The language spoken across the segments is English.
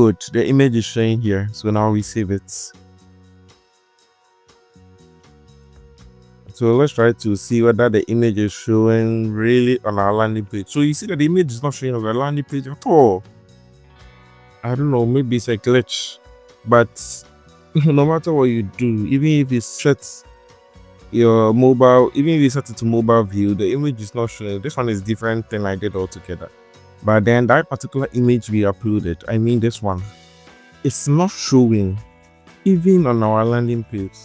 Good, the image is showing here, so now we save it. So let's try to see whether the image is showing really on our landing page. So you see that the image is not showing on the landing page at all. I don't know, maybe it's a glitch, but no matter what you do, even if you set your mobile, even if you set it to mobile view, the image is not showing. This one is different than I did altogether. But then that particular image we uploaded, I mean this one, it's not showing even on our landing page,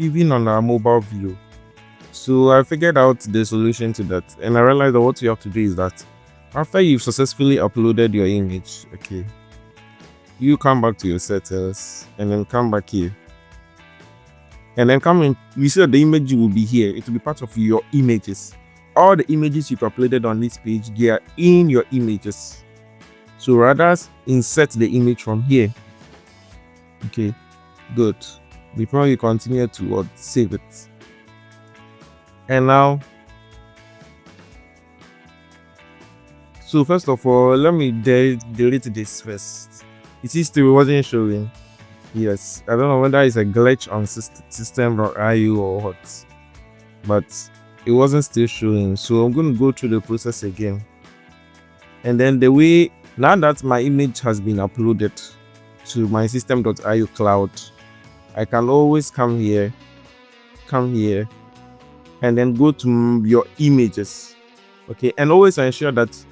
even on our mobile view. So I figured out the solution to that, and I realized that what you have to do is that after you've successfully uploaded your image, okay, you come back to your settings and then come back here. And then come in, you see that the image will be here. It will be part of your images. All the images you've uploaded on this page, they are in your images. So rather insert the image from here. Okay, good. Before you continue to save it. And now, so first of all, let me delete this first. It still wasn't showing. Yes, I don't know whether it's a glitch on system.io or what, but it wasn't still showing. So I'm going to go through the process again. And then now that my image has been uploaded to my system.io cloud, I can always come here, and then go to your images. Okay, and always ensure that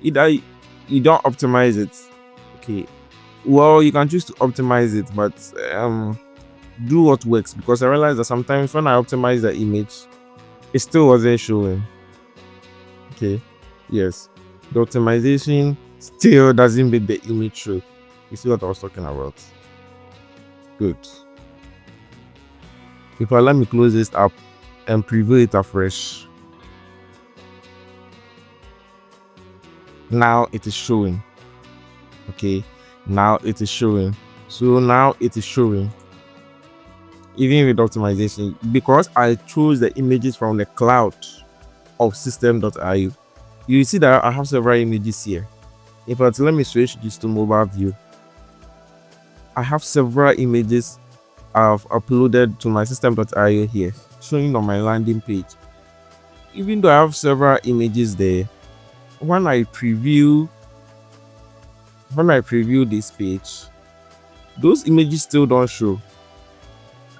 either you don't optimize it. Okay, well, you can choose to optimize it, but do what works, because I realized that sometimes when I optimize the image, it still wasn't showing. Okay, yes, the optimization still doesn't make the image show. You see what I was talking about? Good. If I let me close this app and preview it afresh, now it is showing. Okay, now it is showing. So now it is showing even with optimization, because I chose the images from the cloud of system.io. You see that I have several images here. In fact, let me switch this to mobile view. I have several images I've uploaded to my system.io here, showing on my landing page. Even though I have several images there, when I preview this page, those images still don't show.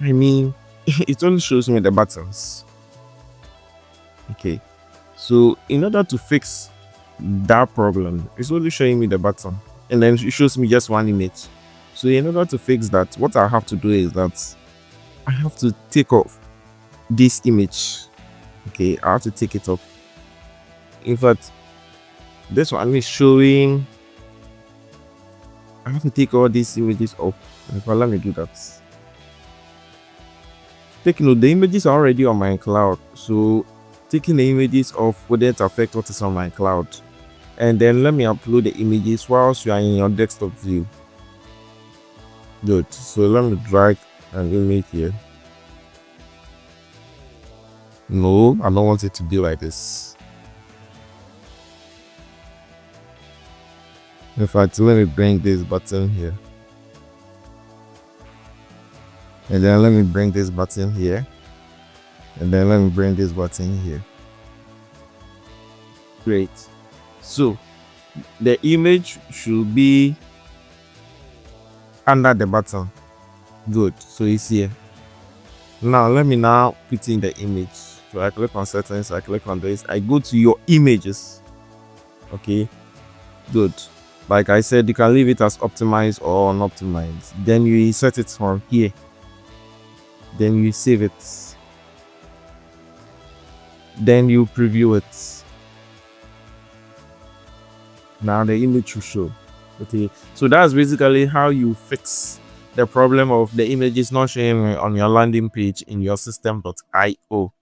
I mean, it only shows me the buttons. Okay, so in order to fix that problem, it's only showing me the button, and then it shows me just one image. So in order to fix that, what I have to do is that I have to take off this image. Okay, I have to take it off. In fact, this one is showing. I have to take all these images off. Let me do that. Take note, the images are already on my cloud, so taking the images off wouldn't affect what is on my cloud. And then let me upload the images whilst you are in your desktop view. Good. So let me drag an image here. No, I don't want it to be like this. In fact, let me bring this button here. And then let me bring this button here. And then let me bring this button here. Great. So the image should be under the button. Good. So it's here. Now let me put in the image. So I click on settings, I click on this, I go to your images. Okay, good. Like I said, you can leave it as optimized or unoptimized. Then you insert it from here. Then you save it. Then you preview it. Now the image will show. Okay, so that's basically how you fix the problem of the images not showing on your landing page in your system.io.